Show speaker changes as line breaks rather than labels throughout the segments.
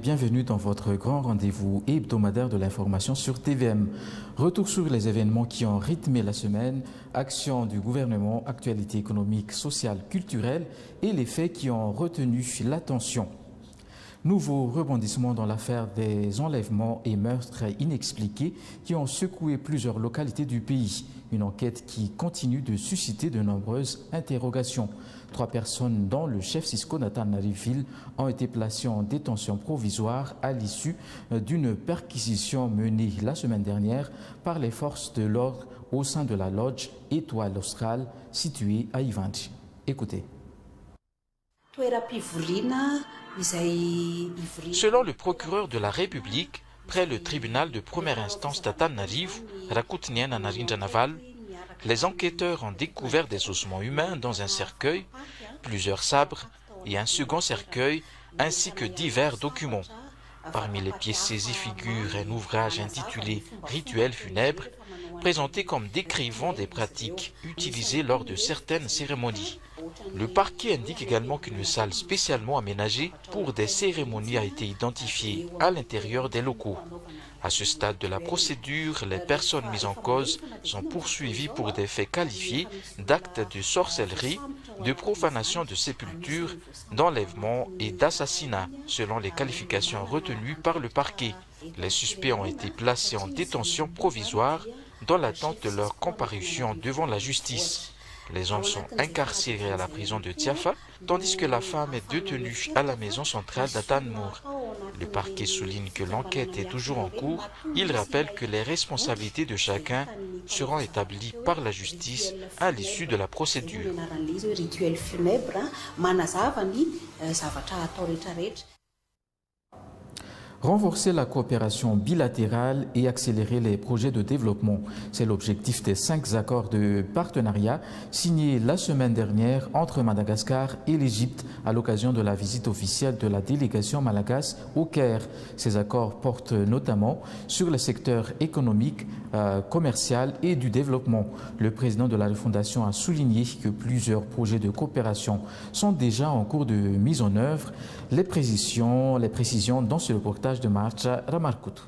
bienvenue dans votre grand rendez-vous hebdomadaire de l'information sur TVM. Retour sur les événements qui ont rythmé la semaine, actions du gouvernement, actualités économiques, sociales, culturelles et les faits qui ont retenu l'attention. Nouveau rebondissement dans l'affaire des enlèvements et meurtres inexpliqués qui ont secoué plusieurs localités du pays. Une enquête qui continue de susciter de nombreuses interrogations. 3 personnes, dont le chef Cisco Nathan Nariville, ont été placées en détention provisoire à l'issue d'une perquisition menée la semaine dernière par les forces de l'ordre au sein de la lodge Étoile Australe située à Ivanti. Écoutez.
Selon le procureur de la République, près le tribunal de première instance d'Antananarivo, Rakutnian Naval, les enquêteurs ont découvert des ossements humains dans un cercueil, plusieurs sabres et un second cercueil, ainsi que divers documents. Parmi les pièces saisies figure un ouvrage intitulé « Rituels funèbres », présenté comme décrivant des pratiques utilisées lors de certaines cérémonies. Le parquet indique également qu'une salle spécialement aménagée pour des cérémonies a été identifiée à l'intérieur des locaux. À ce stade de la procédure, les personnes mises en cause sont poursuivies pour des faits qualifiés d'actes de sorcellerie, de profanation de sépulture, d'enlèvement et d'assassinat, selon les qualifications retenues par le parquet. Les suspects ont été placés en détention provisoire dans l'attente de leur comparution devant la justice. Les hommes sont incarcérés à la prison de Tiafa, tandis que la femme est détenue à la maison centrale d'Atanmour. Le parquet souligne que l'enquête est toujours en cours. Il rappelle que les responsabilités de chacun seront établies par la justice à l'issue de la procédure.
Renforcer la coopération bilatérale et accélérer les projets de développement. C'est l'objectif des 5 accords de partenariat signés la semaine dernière entre Madagascar et l'Égypte à l'occasion de la visite officielle de la délégation malagasy au Caire. Ces accords portent notamment sur le secteur économique, commercial et du développement. Le président de la Fondation a souligné que plusieurs projets de coopération sont déjà en cours de mise en œuvre. Les précisions dans ce reportage de Marcha Ramarkutu.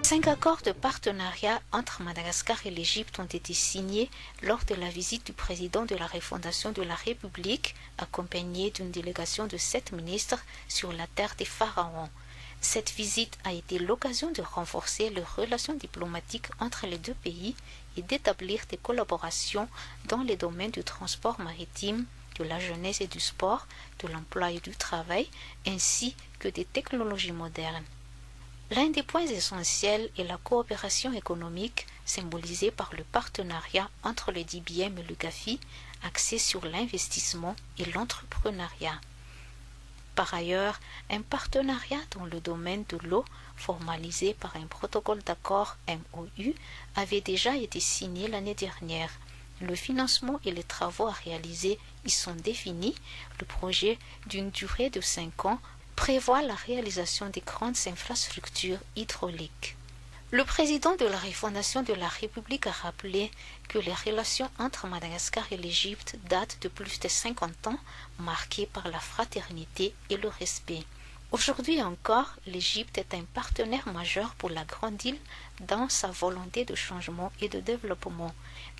Cinq accords de partenariat entre Madagascar et l'Égypte ont été signés lors de la visite du président de la refondation de la République, accompagné d'une délégation de 7 ministres sur la terre des pharaons. Cette visite a été l'occasion de renforcer les relations diplomatiques entre les deux pays et d'établir des collaborations dans les domaines du transport maritime, de la jeunesse et du sport, de l'emploi et du travail, ainsi que des technologies modernes. L'un des points essentiels est la coopération économique, symbolisée par le partenariat entre le DBM et le GAFI, axé sur l'investissement et l'entrepreneuriat. Par ailleurs, un partenariat dans le domaine de l'eau, formalisé par un protocole d'accord MOU, avait déjà été signé l'année dernière. Le financement et les travaux à réaliser y sont définis. Le projet, d'une durée de 5 ans, prévoit la réalisation des grandes infrastructures hydrauliques. Le président de la refondation de la République a rappelé que les relations entre Madagascar et l'Égypte datent de plus de 50 ans, marquées par la fraternité et le respect. Aujourd'hui encore, l'Égypte est un partenaire majeur pour la grande île dans sa volonté de changement et de développement.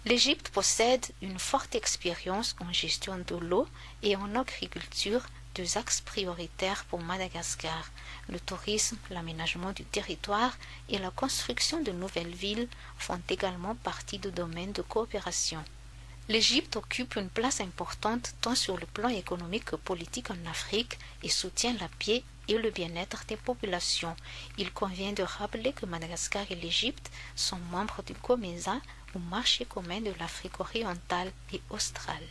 L'Égypte possède une forte expérience en gestion de l'eau et en agriculture, 2 axes prioritaires pour Madagascar. Le tourisme, l'aménagement du territoire et la construction de nouvelles villes font également partie du domaine de coopération. L'Égypte occupe une place importante tant sur le plan économique que politique en Afrique et soutient la paix et le bien-être des populations. Il convient de rappeler que Madagascar et l'Égypte sont membres du COMESA, au marché commun de l'Afrique orientale et australe.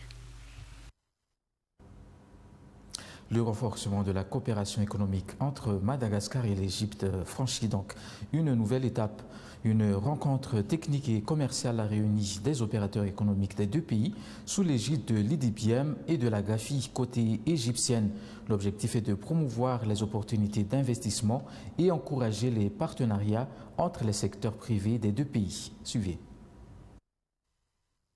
Le renforcement de la coopération économique entre Madagascar et l'Égypte franchit donc une nouvelle étape. Une rencontre technique et commerciale a réuni des opérateurs économiques des deux pays sous l'égide de l'IDBM et de la GAFI côté égyptienne. L'objectif est de promouvoir les opportunités d'investissement et encourager les partenariats entre les secteurs privés des deux pays. Suivez.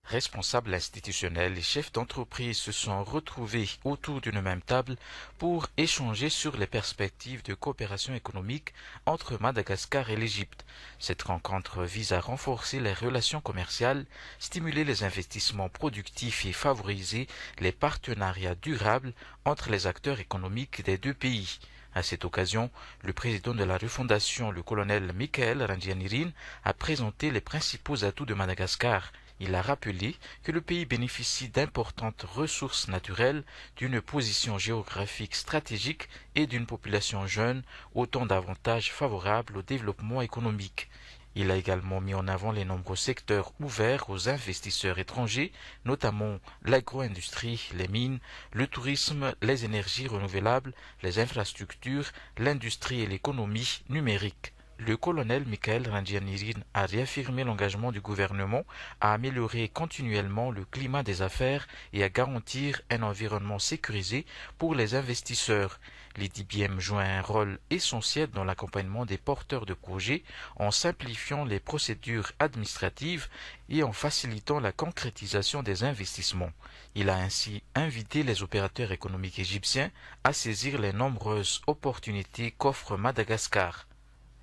Responsables institutionnels et chefs d'entreprise se sont retrouvés autour d'une même table pour échanger sur les perspectives de coopération économique entre Madagascar et l'Égypte. Cette rencontre vise à renforcer les relations commerciales, stimuler les investissements productifs et favoriser les partenariats durables entre les acteurs économiques des deux pays. À cette occasion, le président de la refondation, le colonel Michael Randjianirine, a présenté les principaux atouts de Madagascar. Il a rappelé que le pays bénéficie d'importantes ressources naturelles, d'une position géographique stratégique et d'une population jeune, autant d'avantages favorables au développement économique. Il a également mis en avant les nombreux secteurs ouverts aux investisseurs étrangers, notamment l'agro-industrie, les mines, le tourisme, les énergies renouvelables, les infrastructures, l'industrie et l'économie numérique. Le colonel Michael Randjianirine a réaffirmé l'engagement du gouvernement à améliorer continuellement le climat des affaires et à garantir un environnement sécurisé pour les investisseurs. L'IDBM joue un rôle essentiel dans l'accompagnement des porteurs de projets en simplifiant les procédures administratives et en facilitant la concrétisation des investissements. Il a ainsi invité les opérateurs économiques égyptiens à saisir les nombreuses opportunités qu'offre Madagascar.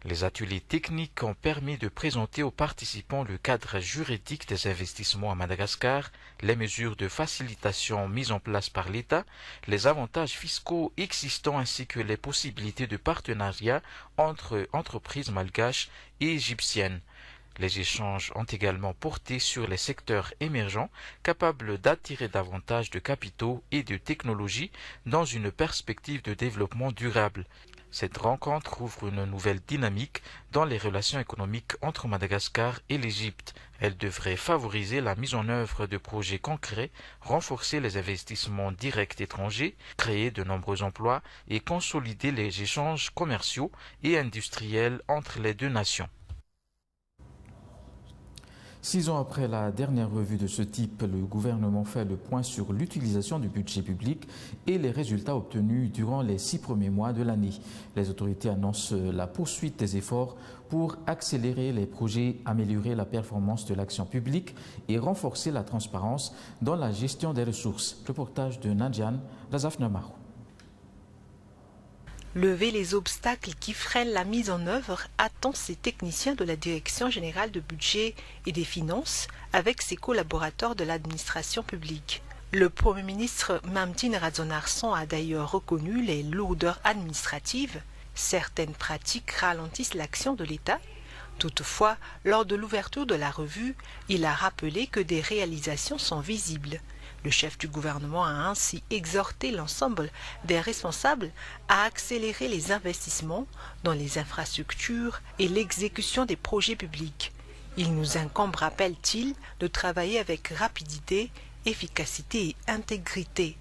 Les ateliers techniques ont permis de présenter aux participants le cadre juridique des investissements à Madagascar, les mesures de facilitation mises en place par l'État, les avantages fiscaux existants ainsi que les possibilités de partenariat entre entreprises malgaches et égyptiennes. Les échanges ont également porté sur les secteurs émergents capables d'attirer davantage de capitaux et de technologies dans une perspective de développement durable. Cette rencontre ouvre une nouvelle dynamique dans les relations économiques entre Madagascar et l'Égypte. Elle devrait favoriser la mise en œuvre de projets concrets, renforcer les investissements directs étrangers, créer de nombreux emplois et consolider les échanges commerciaux et industriels entre les deux nations.
6 ans après la dernière revue de ce type, le gouvernement fait le point sur l'utilisation du budget public et les résultats obtenus durant les 6 premiers mois de l'année. Les autorités annoncent la poursuite des efforts pour accélérer les projets, améliorer la performance de l'action publique et renforcer la transparence dans la gestion des ressources. Reportage de Nadjan Razafnamaru.
Lever les obstacles qui freinent la mise en œuvre attend ses techniciens de la Direction générale de budget et des finances avec ses collaborateurs de l'administration publique. Le Premier ministre Mamdine Radzonarson a d'ailleurs reconnu les lourdeurs administratives. Certaines pratiques ralentissent l'action de l'État. Toutefois, lors de l'ouverture de la revue, il a rappelé que des réalisations sont visibles. Le chef du gouvernement a ainsi exhorté l'ensemble des responsables à accélérer les investissements dans les infrastructures et l'exécution des projets publics. Il nous incombe, rappelle-t-il, de travailler avec rapidité, efficacité et intégrité.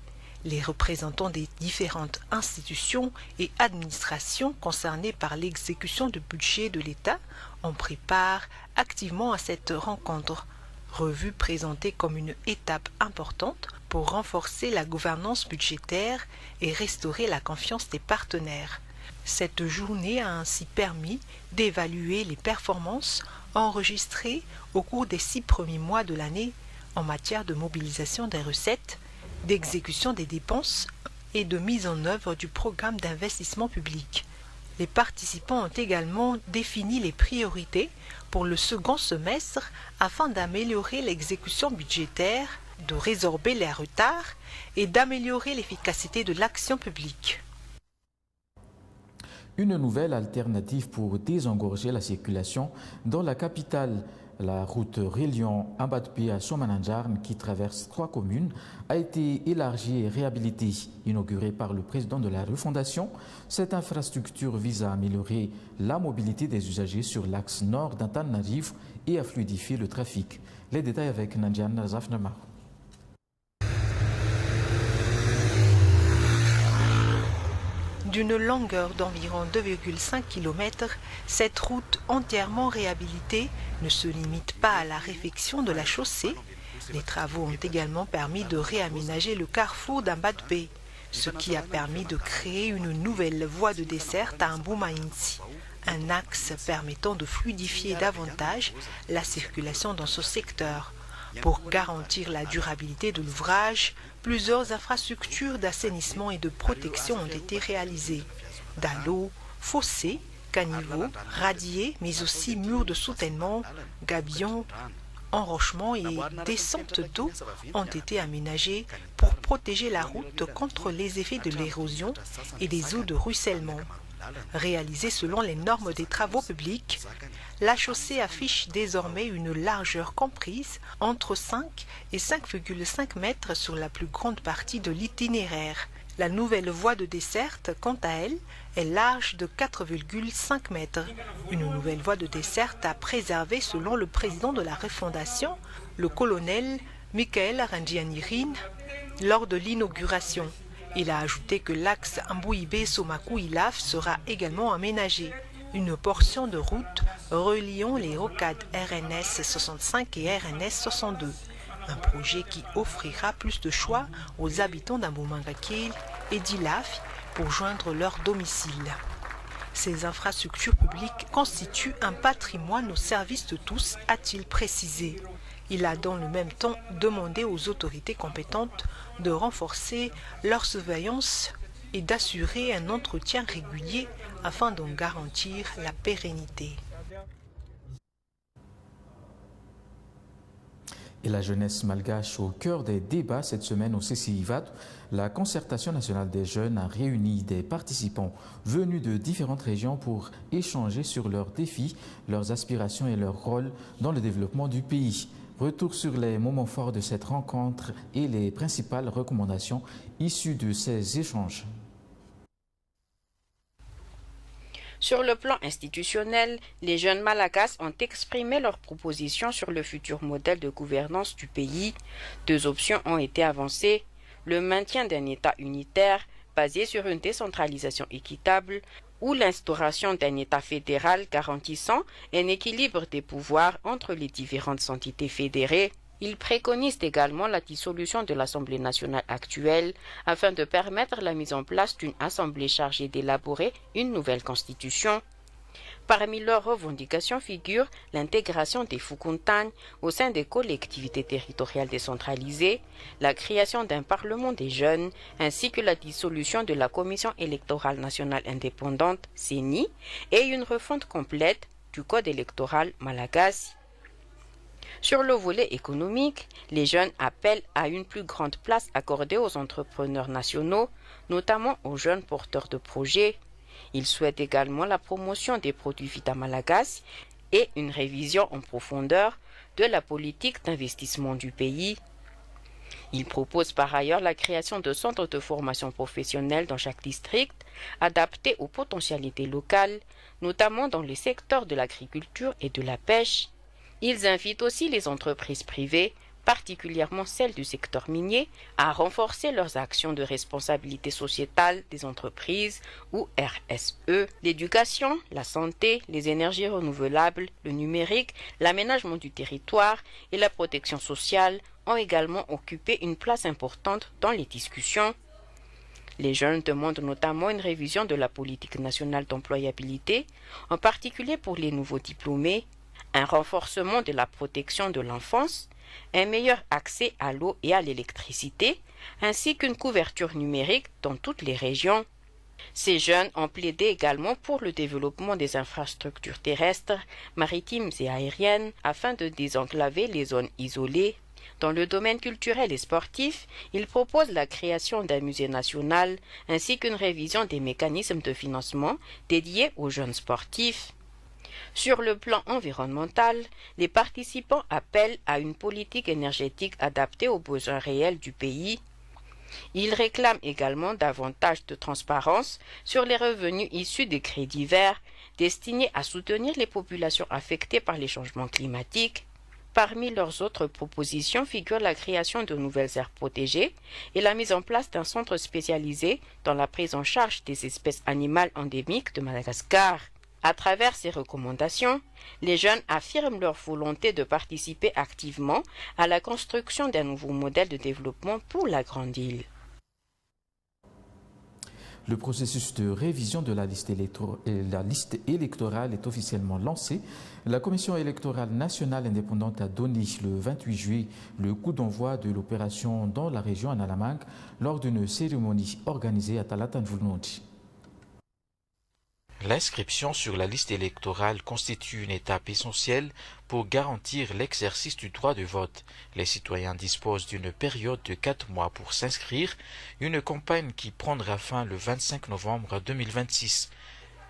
Les représentants des différentes institutions et administrations concernées par l'exécution du budget de l'État ont pris part activement à cette rencontre. Revue présentée comme une étape importante pour renforcer la gouvernance budgétaire et restaurer la confiance des partenaires. Cette journée a ainsi permis d'évaluer les performances enregistrées au cours des 6 premiers mois de l'année en matière de mobilisation des recettes, d'exécution des dépenses et de mise en œuvre du programme d'investissement public. Les participants ont également défini les priorités pour le second semestre afin d'améliorer l'exécution budgétaire, de résorber les retards et d'améliorer l'efficacité de l'action publique.
Une nouvelle alternative pour désengorger la circulation dans la capitale. La route reliant Ambadpé à Somananjarn, qui traverse 3 communes, a été élargie et réhabilitée. Inaugurée par le président de la refondation, cette infrastructure vise à améliorer la mobilité des usagers sur l'axe nord d'Antananarivo et à fluidifier le trafic. Les détails avec Nandiane Zafnamar.
D'une longueur d'environ 2,5 km, cette route entièrement réhabilitée ne se limite pas à la réfection de la chaussée. Les travaux ont également permis de réaménager le carrefour d'Ambadbe, ce qui a permis de créer une nouvelle voie de desserte à Mboumainsi, un axe permettant de fluidifier davantage la circulation dans ce secteur. Pour garantir la durabilité de l'ouvrage, plusieurs infrastructures d'assainissement et de protection ont été réalisées. Dallots, fossés, caniveaux, radiers, mais aussi murs de soutènement, gabions, enrochements et descentes d'eau ont été aménagés pour protéger la route contre les effets de l'érosion et des eaux de ruissellement. Réalisée selon les normes des travaux publics, la chaussée affiche désormais une largeur comprise entre 5 et 5,5 mètres sur la plus grande partie de l'itinéraire. La nouvelle voie de desserte, quant à elle, est large de 4,5 mètres. Une nouvelle voie de desserte à préserver selon le président de la refondation, le colonel Michael Randianirin, lors de l'inauguration. Il a ajouté que l'axe Mbouibé-Somakou-Ilaf sera également aménagé. Une portion de route reliant les rocades RNS 65 et RNS 62. Un projet qui offrira plus de choix aux habitants d'Amboumangakil et d'Ilaf pour joindre leur domicile. Ces infrastructures publiques constituent un patrimoine au service de tous, a-t-il précisé. Il a dans le même temps demandé aux autorités compétentes de renforcer leur surveillance et d'assurer un entretien régulier afin d'en garantir la pérennité.
Et la jeunesse malgache au cœur des débats cette semaine au CCIVAT, la concertation nationale des jeunes a réuni des participants venus de différentes régions pour échanger sur leurs défis, leurs aspirations et leur rôle dans le développement du pays. Retour sur les moments forts de cette rencontre et les principales recommandations issues de ces échanges.
Sur le plan institutionnel, les jeunes Malagasy ont exprimé leurs propositions sur le futur modèle de gouvernance du pays. Deux options ont été avancées: le maintien d'un État unitaire basé sur une décentralisation équitable ou l'instauration d'un État fédéral garantissant un équilibre des pouvoirs entre les différentes entités fédérées. Ils préconisent également la dissolution de l'Assemblée nationale actuelle afin de permettre la mise en place d'une assemblée chargée d'élaborer une nouvelle constitution. Parmi leurs revendications figure l'intégration des Fukuntagnes au sein des collectivités territoriales décentralisées, la création d'un parlement des jeunes, ainsi que la dissolution de la Commission électorale nationale indépendante, CENI, et une refonte complète du code électoral malagasy. Sur le volet économique, les jeunes appellent à une plus grande place accordée aux entrepreneurs nationaux, notamment aux jeunes porteurs de projets. Ils souhaitent également la promotion des produits Vita Malagasy et une révision en profondeur de la politique d'investissement du pays. Ils proposent par ailleurs la création de centres de formation professionnelle dans chaque district, adaptés aux potentialités locales, notamment dans les secteurs de l'agriculture et de la pêche. Ils invitent aussi les entreprises privées, particulièrement celles du secteur minier, à renforcer leurs actions de responsabilité sociétale des entreprises ou RSE. L'éducation, la santé, les énergies renouvelables, le numérique, l'aménagement du territoire et la protection sociale ont également occupé une place importante dans les discussions. Les jeunes demandent notamment une révision de la politique nationale d'employabilité, en particulier pour les nouveaux diplômés, un renforcement de la protection de l'enfance, un meilleur accès à l'eau et à l'électricité, ainsi qu'une couverture numérique dans toutes les régions. Ces jeunes ont plaidé également pour le développement des infrastructures terrestres, maritimes et aériennes afin de désenclaver les zones isolées. Dans le domaine culturel et sportif, ils proposent la création d'un musée national ainsi qu'une révision des mécanismes de financement dédiés aux jeunes sportifs. Sur le plan environnemental, les participants appellent à une politique énergétique adaptée aux besoins réels du pays. Ils réclament également davantage de transparence sur les revenus issus des crédits verts destinés à soutenir les populations affectées par les changements climatiques. Parmi leurs autres propositions figure la création de nouvelles aires protégées et la mise en place d'un centre spécialisé dans la prise en charge des espèces animales endémiques de Madagascar. À travers ces recommandations, les jeunes affirment leur volonté de participer activement à la construction d'un nouveau modèle de développement pour la Grande Île.
Le processus de révision de la liste électorale est officiellement lancé. La Commission électorale nationale indépendante a donné le 28 juillet le coup d'envoi de l'opération dans la région Analamang lors d'une cérémonie organisée à Talatanvulnondi.
L'inscription sur la liste électorale constitue une étape essentielle pour garantir l'exercice du droit de vote. Les citoyens disposent d'une période de 4 mois pour s'inscrire, une campagne qui prendra fin le 25 novembre 2026.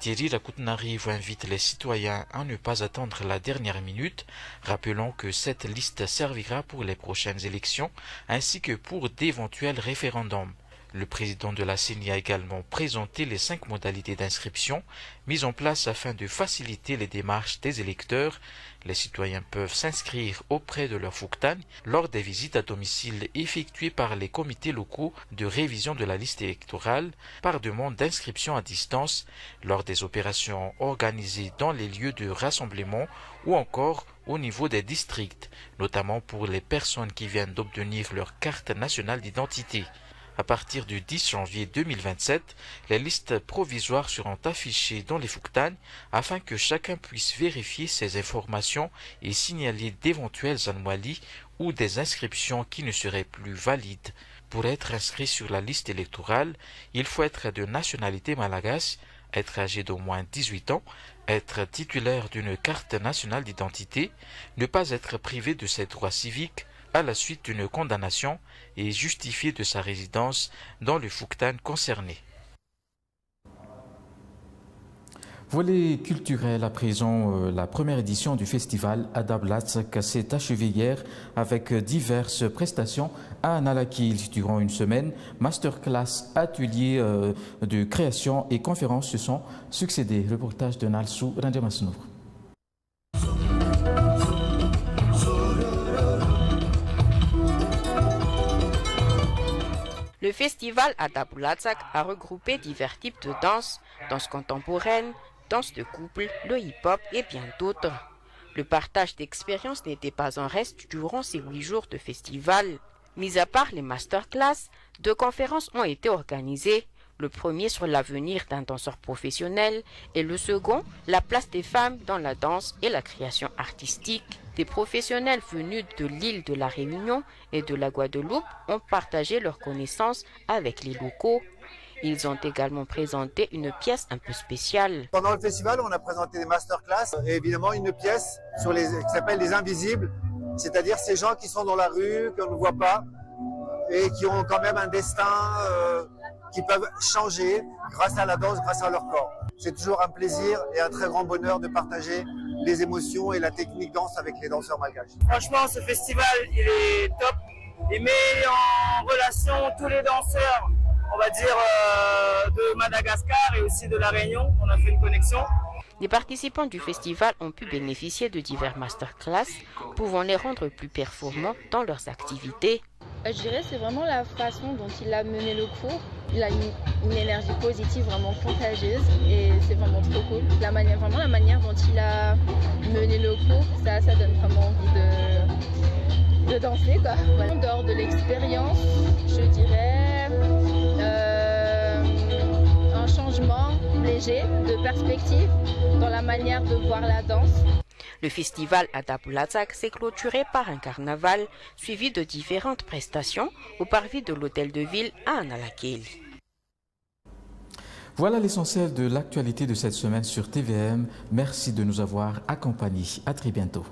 Thierry Rakoutenarive invite les citoyens à ne pas attendre la dernière minute, rappelant que cette liste servira pour les prochaines élections ainsi que pour d'éventuels référendums. Le président de la CENI a également présenté les 5 modalités d'inscription mises en place afin de faciliter les démarches des électeurs. Les citoyens peuvent s'inscrire auprès de leur Fuktan lors des visites à domicile effectuées par les comités locaux de révision de la liste électorale, par demande d'inscription à distance, lors des opérations organisées dans les lieux de rassemblement ou encore au niveau des districts, notamment pour les personnes qui viennent d'obtenir leur carte nationale d'identité. À partir du 10 janvier 2027, les listes provisoires seront affichées dans les Fuktan afin que chacun puisse vérifier ces informations et signaler d'éventuelles anomalies ou des inscriptions qui ne seraient plus valides. Pour être inscrit sur la liste électorale, il faut être de nationalité malagasy, être âgé d'au moins 18 ans, être titulaire d'une carte nationale d'identité, ne pas être privé de ses droits civiques à la suite d'une condamnation et justifier de sa résidence dans le Fuktan concerné.
Volet culturel à présent, la première édition du festival Adablatsak s'est achevée hier avec diverses prestations à Nalakil. Durant une semaine, masterclass, ateliers de création et conférences se sont succédés. Reportage de Nalsou Randemasnour.
Le festival Adablatsak a regroupé divers types de danse contemporaine, danse de couple, le hip-hop et bien d'autres. Le partage d'expériences n'était pas un reste durant ces 8 jours de festival. Mis à part les masterclass, 2 conférences ont été organisées. Le premier sur l'avenir d'un danseur professionnel et le second, la place des femmes dans la danse et la création artistique. Des professionnels venus de l'île de la Réunion et de la Guadeloupe ont partagé leurs connaissances avec les locaux. Ils ont également présenté une pièce un peu spéciale.
Pendant le festival, on a présenté des masterclass et évidemment une pièce qui s'appelle Les Invisibles, c'est-à-dire ces gens qui sont dans la rue, qu'on ne voit pas et qui ont quand même un destin qui peuvent changer grâce à la danse, grâce à leur corps. C'est toujours un plaisir et un très grand bonheur de partager les émotions et la technique danse avec les danseurs malgaches.
Franchement, ce festival, il est top. Il met en relation tous les danseurs, on va dire, de Madagascar et aussi de la Réunion. On a fait une connexion.
Les participants du festival ont pu bénéficier de divers masterclass, pouvant les rendre plus performants dans leurs activités.
Je dirais que c'est vraiment la façon dont il a mené le cours. Il a une énergie positive vraiment contagieuse et c'est vraiment trop cool. La manière dont il a mené le cours, ça donne vraiment envie de danser, quoi. Voilà. En dehors de l'expérience, je dirais un changement léger de perspective dans la manière de voir la danse.
Le festival Adablatsak s'est clôturé par un carnaval suivi de différentes prestations au parvis de l'hôtel de ville à Nalakil.
Voilà l'essentiel de l'actualité de cette semaine sur TVM. Merci de nous avoir accompagnés. À très bientôt.